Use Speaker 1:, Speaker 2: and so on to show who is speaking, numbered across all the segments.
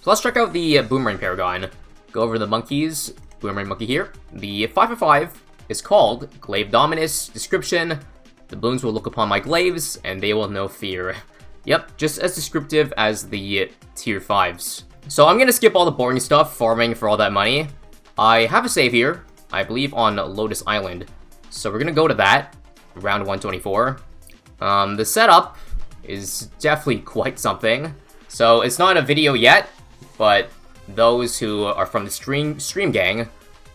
Speaker 1: So let's check out the Boomerang Paragon. Go over the monkeys. Boomerang monkey here. The 5/5 is called Glaive Dominus. Description: the balloons will look upon my glaives, and they will know fear. Yep, just as descriptive as the tier 5s. So I'm gonna skip all the boring stuff, farming for all that money. I have a save here, I believe on Lotus Island. So we're gonna go to that, round 124. The setup is definitely quite something. So it's not a video yet, but those who are from the stream gang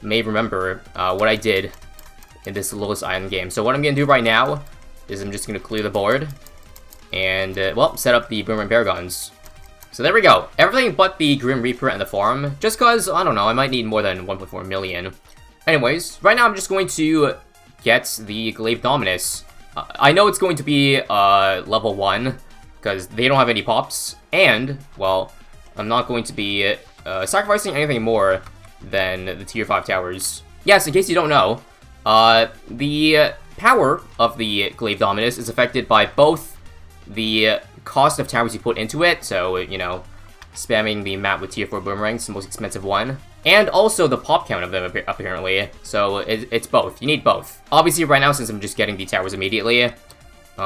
Speaker 1: may remember what I did in this Lotus Island game. So what I'm gonna do right now is I'm just gonna clear the board and, well, set up the Boomerang Paragons. So there we go. Everything but the Grim Reaper and the farm, just cause, I don't know, I might need more than 1.4 million. Anyways, right now I'm just going to get the Glaive Dominus. I know it's going to be level 1, because they don't have any pops, and, well, I'm not going to be sacrificing anything more than the tier 5 towers. Yes, in case you don't know, the power of the Glaive Dominus is affected by both the cost of towers you put into it, so, you know, spamming the map with tier 4 boomerangs, the most expensive one, and also the pop count of them, apparently, so it's both. You need both. Obviously, right now, since I'm just getting the towers immediately, they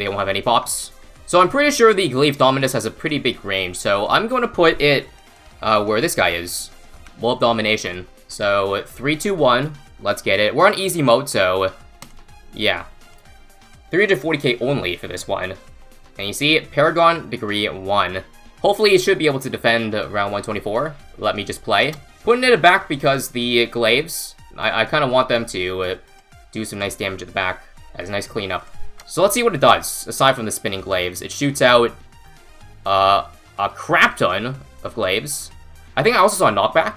Speaker 1: won't have any pops. So I'm pretty sure the Glaive Dominus has a pretty big range, so I'm going to put it where this guy is. World Domination. So, 3, 2, 1, let's get it. We're on easy mode, so, yeah. 340k only for this one. And you see, Paragon Degree 1. Hopefully it should be able to defend round 124. Let me just play. Putting it back because the Glaives, I kind of want them to do some nice damage at the back as a nice cleanup. So let's see what it does, aside from the spinning Glaives. It shoots out a crap ton of Glaives. I think I also saw a knockback.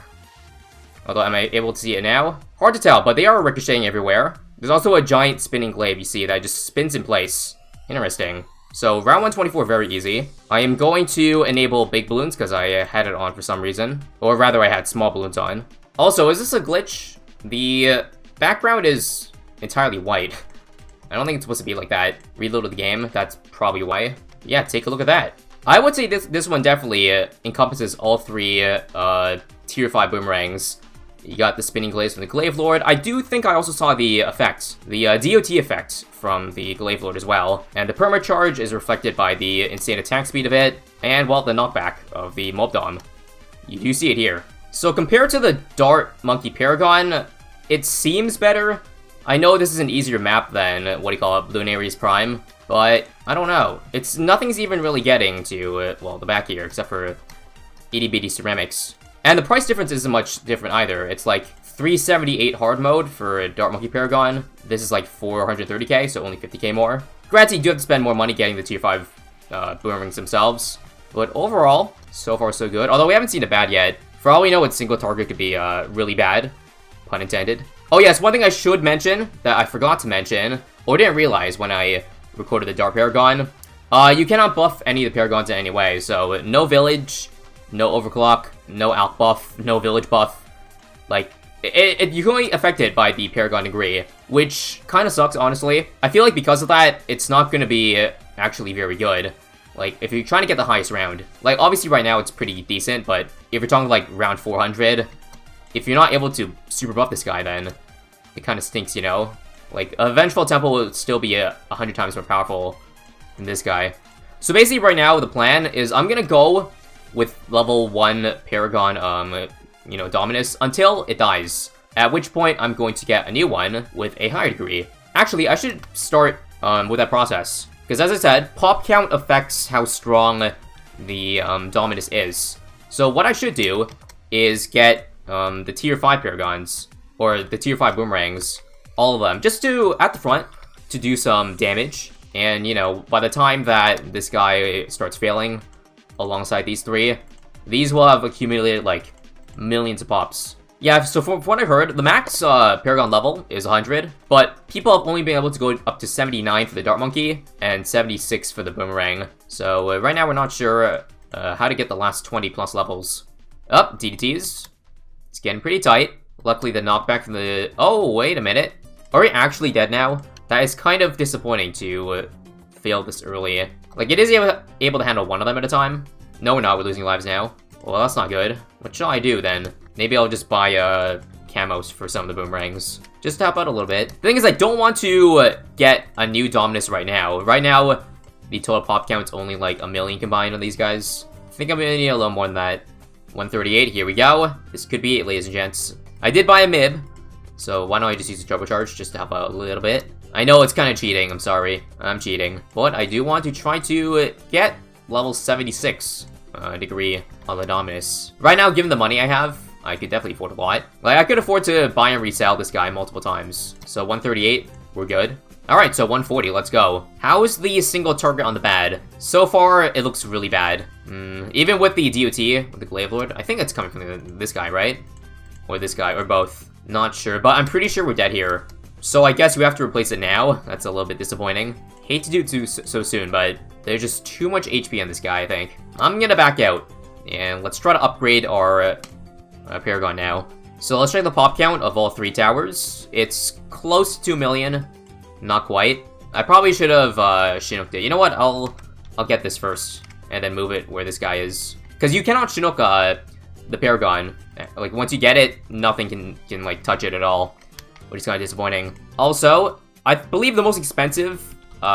Speaker 1: Although, am I able to see it now? Hard to tell, but they are ricocheting everywhere. There's also a giant spinning Glaive, you see, that just spins in place. Interesting. So, round 124, very easy. I am going to enable big balloons, because I had it on for some reason. Or rather, I had small balloons on. Also, is this a glitch? The background is entirely white. I don't think it's supposed to be like that. Reloaded the game, that's probably why. Yeah, take a look at that. I would say this one definitely encompasses all three tier 5 boomerangs. You got the spinning glaives from the Glaive Lord. I do think I also saw the effect, the DOT effect from the Glaive Lord as well. And the perma-charge is reflected by the insane attack speed of it, and, well, the knockback of the Mob Dom. You do see it here. So compared to the Dart Monkey Paragon, it seems better. I know this is an easier map than, what do you call it, Lunaries Prime, but I don't know. Nothing's even really getting to, well, the back here, except for itty bitty ceramics. And the price difference isn't much different either. It's like 378 hard mode for Dart Monkey Paragon. This is like 430k, so only 50k more. Granted, you do have to spend more money getting the tier 5 boomerangs themselves. But overall, so far so good. Although we haven't seen it bad yet. For all we know, its single target could be really bad. Pun intended. Oh yes, one thing I should mention that I forgot to mention, or didn't realize when I recorded the Dart Paragon. You cannot buff any of the Paragons in any way, so no village, no overclock, no alch buff, no village buff. Like, you can only affect it by the Paragon degree, which kind of sucks, honestly. I feel like because of that, it's not going to be actually very good. Like, if you're trying to get the highest round. Like, obviously right now it's pretty decent, but if you're talking like round 400, if you're not able to super buff this guy, then it kind of stinks, you know? Like, a Vengeful Temple will still be 100 times more powerful than this guy. So basically right now, the plan is I'm going to go with level 1 Paragon, you know, Dominus until it dies. At which point, I'm going to get a new one with a higher degree. Actually, I should start with that process. Because as I said, pop count affects how strong the Dominus is. So what I should do is get the tier 5 Paragons, or the tier 5 boomerangs, all of them, just to, at the front, to do some damage. And, you know, by the time that this guy starts failing, alongside these three, these will have accumulated like millions of pops. Yeah, so from what I heard, the max Paragon level is 100, but people have only been able to go up to 79 for the Dart Monkey and 76 for the Boomerang. So right now we're not sure how to get the last 20 plus levels. Up, DDTs. It's getting pretty tight. Luckily the knockback from the... Oh, wait a minute. Are we actually dead now? That is kind of disappointing to fail this early. Like, it is able to handle one of them at a time. No, we're not. We're losing lives now. Well, that's not good. What shall I do, then? Maybe I'll just buy, camos for some of the boomerangs. Just to help out a little bit. The thing is, I don't want to get a new Dominus right now. Right now, the total pop count's only like 1 million combined on these guys. I think I'm gonna need a little more than that. 138, here we go. This could be it, ladies and gents. I did buy a MIB, so why don't I just use the turbocharge just to help out a little bit. I know it's kind of cheating, I'm sorry. I'm cheating. But I do want to try to get level 76 degree on the Dominus. Right now, given the money I have, I could definitely afford a lot. Like, I could afford to buy and resell this guy multiple times. So 138, we're good. Alright, so 140, let's go. How is the single target on the bad? So far, it looks really bad. Even with the DOT, with the Glaive Lord, I think it's coming from this guy, right? Or this guy, or both. Not sure, but I'm pretty sure we're dead here. So I guess we have to replace it now. That's a little bit disappointing. Hate to do it so soon, but there's just too much HP on this guy, I think. I'm gonna back out. And let's try to upgrade our Paragon now. So let's check the pop count of all 3 towers. It's close to 2 million. Not quite. I probably should have Chinooked it. You know what? I'll get this first. And then move it where this guy is. Because you cannot Chinook the Paragon. Like, once you get it, nothing can like, touch it at all. Which is kind of disappointing. Also, I believe the most expensive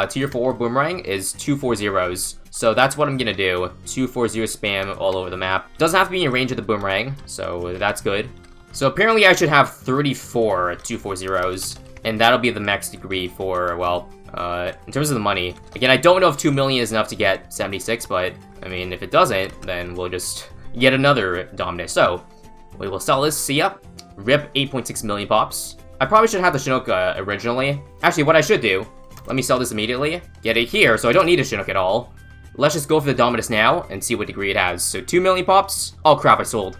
Speaker 1: tier 4 boomerang is 240s. So that's what I'm gonna do. 240 spam all over the map. Doesn't have to be in range of the boomerang, so that's good. So apparently I should have 34 240s. And that'll be the max degree for, well, in terms of the money. Again, I don't know if 2 million is enough to get 76, but, I mean, if it doesn't, then we'll just get another Dominus. So, we will sell this, see ya. Rip 8.6 million pops. I probably should have the Chinook originally. Actually, what I should do, let me sell this immediately. Get it here, so I don't need a Chinook at all. Let's just go for the Dominus now and see what degree it has. So 2 million pops. Oh crap, I sold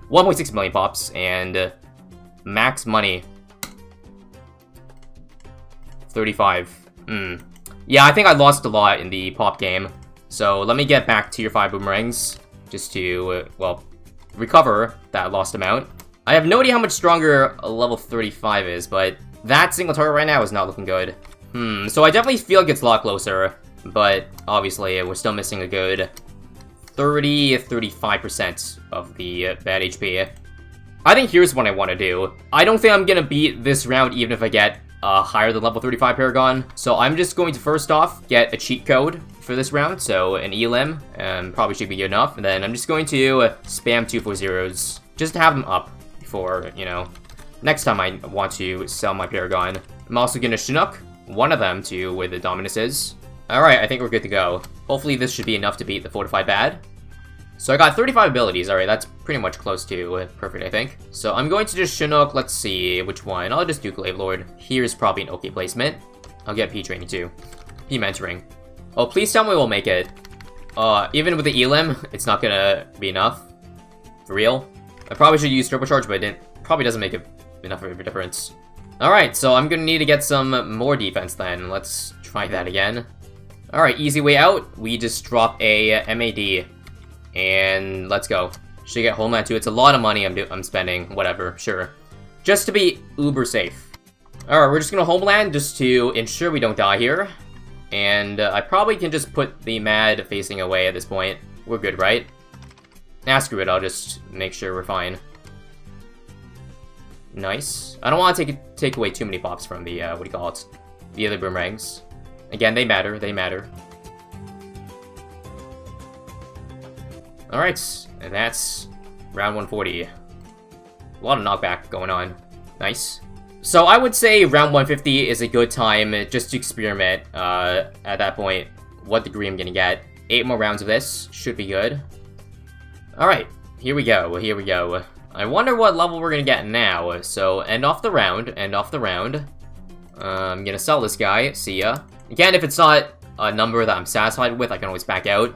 Speaker 1: 1.6 million pops and max money. 35. Yeah, I think I lost a lot in the pop game. So let me get back tier 5 boomerangs just to, well, recover that lost amount. I have no idea how much stronger a level 35 is, but that single target right now is not looking good. So I definitely feel like it's a lot closer, but obviously we're still missing a good 30-35% of the bad HP. I think here's what I want to do. I don't think I'm gonna beat this round even if I get higher than level 35 Paragon. So I'm just going to first off get a cheat code for this round, so an elim, probably should be good enough. And then I'm just going to spam 240s just to have them up for, you know, next time I want to sell my Paragon. I'm also gonna Chinook one of them to where the Dominus is. Alright, I think we're good to go. Hopefully this should be enough to beat the Fortified Bad. So I got 35 abilities. Alright, that's pretty much close to perfect, I think. So I'm going to just Chinook, let's see which one. I'll just do Glaive Lord. Here's probably an okay placement. I'll get P training too. P mentoring. Oh, please tell me we'll make it. Even with the elim, it's not gonna be enough. For real. I probably should use turbocharge, but it probably doesn't make enough of a difference. Alright, so I'm gonna need to get some more defense then. Let's try that again. Alright, easy way out. We just drop a MAD. And let's go. Should get Homeland too. It's a lot of money I'm spending. Whatever, sure. Just to be uber safe. Alright, we're just gonna Homeland just to ensure we don't die here. And I probably can just put the MAD facing away at this point. We're good, right? Nah, screw it. I'll just make sure we're fine. Nice. I don't want to take away too many pops from the, what do you call it? The other boomerangs. Again, they matter. They matter. Alright, and that's round 140. A lot of knockback going on. Nice. So I would say round 150 is a good time just to experiment at that point what degree I'm gonna get. 8 more rounds of this should be good. Alright, here we go, here we go. I wonder what level we're gonna get now. So end off the round, I'm gonna sell this guy, see ya. Again, if it's not a number that I'm satisfied with, I can always back out.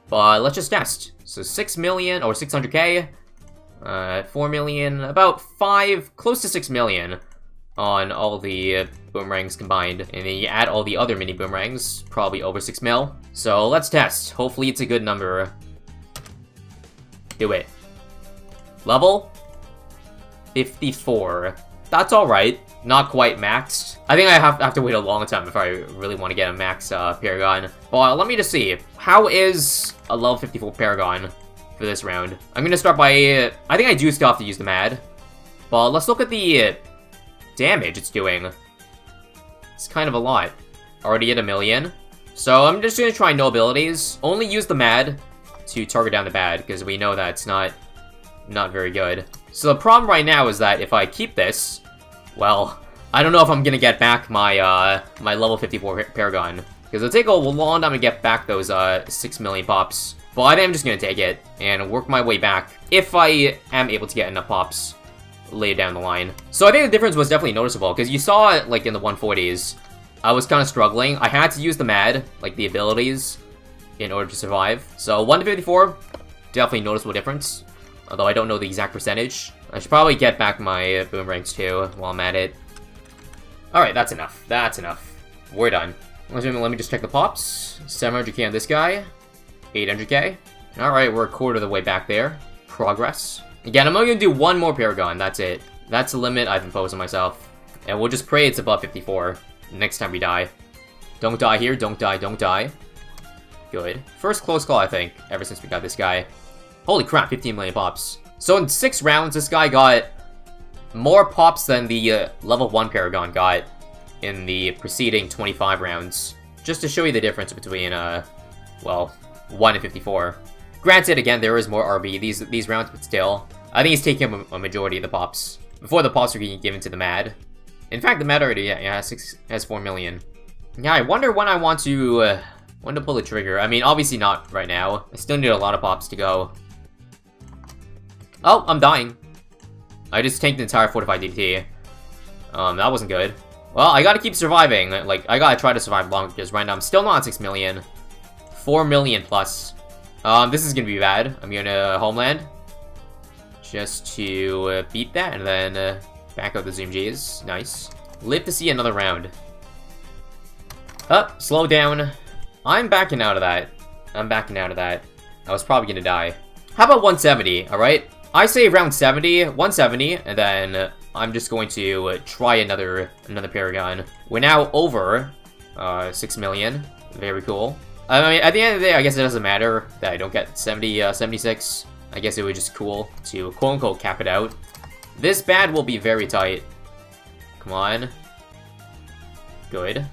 Speaker 1: But let's just test. So 6 million, or 600k, 4 million, about 5, close to 6 million on all the boomerangs combined. And then you add all the other mini boomerangs, probably over 6 mil. So let's test. Hopefully it's a good number. Do it. Level 54. That's alright. Not quite maxed. I think I have to wait a long time if I really want to get a max Paragon. But let me just see. How is a level 54 Paragon for this round. I'm gonna start by... I think I do still have to use the Mad. But let's look at the damage it's doing. It's kind of a lot. Already at 1,000,000. So I'm just gonna try no abilities. Only use the Mad to target down the bad, because we know that's not very good. So the problem right now is that if I keep this, well, I don't know if I'm gonna get back my my level 54 Paragon. Because it'll take a long time to get back those 6 million pops. But I think I'm just gonna take it and work my way back if I am able to get enough pops later down the line. So I think the difference was definitely noticeable, because you saw it like in the 140s. I was kind of struggling. I had to use the Mad, like the abilities, in order to survive. So 1 to 54, definitely noticeable difference. Although I don't know the exact percentage. I should probably get back my boomerangs too while I'm at it. Alright, that's enough. That's enough. We're done. Let me just check the pops. 700k on this guy. 800k. Alright, we're a quarter of the way back there. Progress. Again, I'm only gonna do one more Paragon. That's it. That's the limit I've imposed on myself. And we'll just pray it's above 54 next time we die. Don't die here. Don't die. Don't die. Good. First close call, I think, ever since we got this guy. Holy crap, 15 million pops. So in 6 rounds, this guy got more pops than the level 1 Paragon got in the preceding 25 rounds. Just to show you the difference between, well, 1 and 54. Granted, again, there is more RB these rounds, but still. I think he's taking up a majority of the pops. Before the pops were getting given to the Mad. In fact, the Mad already has 4 million. Yeah, I wonder when I want to pull the trigger. I mean, obviously not right now. I still need a lot of pops to go. Oh, I'm dying. I just tanked the entire fortified DT. That wasn't good. Well, I gotta keep surviving. Like, I gotta try to survive longer, because right now I'm still not at 6 million. 4 million plus. This is gonna be bad. I'm gonna Homeland. Just to beat that, and then back out the Zoom Gs. Nice. Live to see another round. Up, slow down. I'm backing out of that. I'm backing out of that. I was probably gonna die. How about 170, alright? I say round 70, 170, and then I'm just going to try another Paragon. We're now over 6 million. Very cool. I mean, at the end of the day, I guess it doesn't matter that I don't get 76. I guess it was just cool to quote-unquote cap it out. This bad will be very tight. Come on. Good.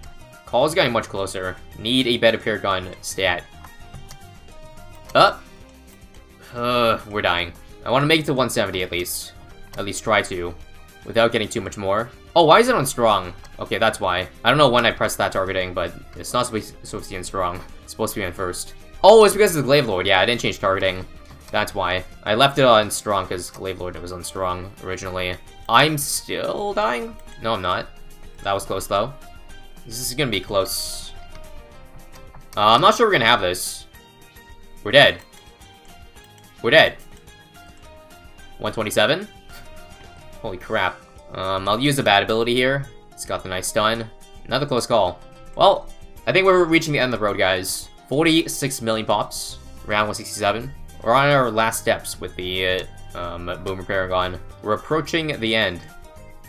Speaker 1: Call's getting much closer. Need a better Paragon stat. Up. We're dying. I want to make it to 170 at least. At least try to. Without getting too much more. Oh, why is it on strong? Okay, that's why. I don't know when I pressed that targeting, but it's not supposed to be on strong. It's supposed to be on first. Oh, it's because of the Glaive Lord. Yeah, I didn't change targeting. That's why. I left it on strong because Glaive Lord was on strong originally. I'm still dying? No, I'm not. That was close, though. This is gonna be close. I'm not sure we're gonna have this. We're dead. We're dead. 127? Holy crap. I'll use the bad ability here. It's got the nice stun. Another close call. Well, I think we're reaching the end of the road, guys. 46 million pops. Round 167. We're on our last steps with the Boomer Paragon. We're approaching the end.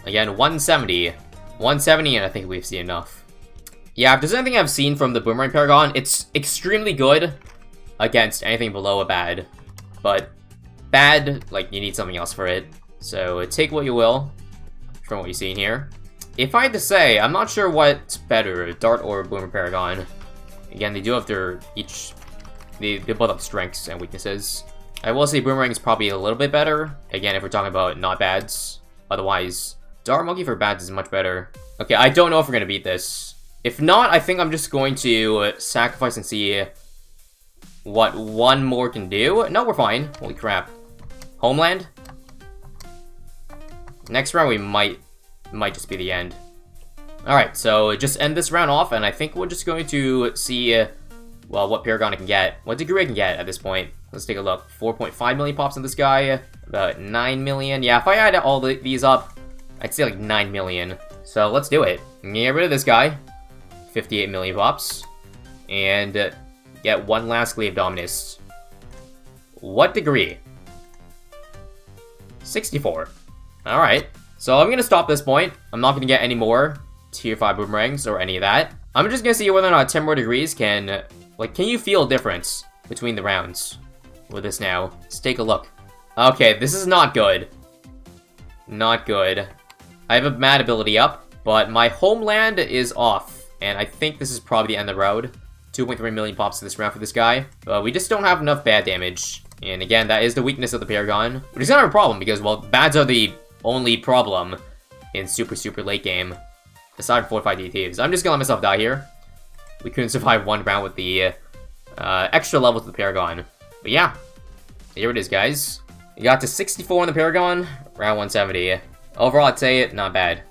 Speaker 1: Again, 170. 170, and I think we've seen enough. Yeah, if there's anything I've seen from the Boomerang Paragon, it's extremely good against anything below a bad. But bad, like, you need something else for it. So take what you will from what you've seen here. If I had to say, I'm not sure what's better, Dart or Boomer Paragon. Again, they do have their they both have strengths and weaknesses. I will say Boomerang is probably a little bit better. Again, if we're talking about not bads. Otherwise, Dart Monkey for bads is much better. Okay, I don't know if we're gonna beat this. If not, I think I'm just going to sacrifice and see what one more can do. No, we're fine. Holy crap. Homeland? Next round we might just be the end. Alright, so just end this round off, and I think we're just going to see, well, what Paragon I can get. What degree I can get at this point. Let's take a look. 4.5 million pops on this guy. About 9 million. Yeah, if I add all these up, I'd say like 9 million. So let's do it. I'm gonna get rid of this guy. 58 million pops. And get one last Glaive Dominus. What degree? 64. Alright. So I'm gonna stop this point. I'm not gonna get any more tier 5 boomerangs or any of that. I'm just gonna see whether or not 10 more degrees can... Like, can you feel a difference between the rounds? with this now. Let's take a look. Okay, this is not good. Not good. I have a mad ability up, but my homeland is off, and I think this is probably the end of the road. 2.3 million pops to this round for this guy. But we just don't have enough bad damage. And again, that is the weakness of the Paragon. Which is not a problem, because, well, bads are the only problem in super late game. Aside from fortified DTs. I'm just gonna let myself die here. We couldn't survive one round with the extra levels of the Paragon. But yeah, here it is, guys. We got to 64 on the Paragon, round 170. Overall, I'd say it, not bad.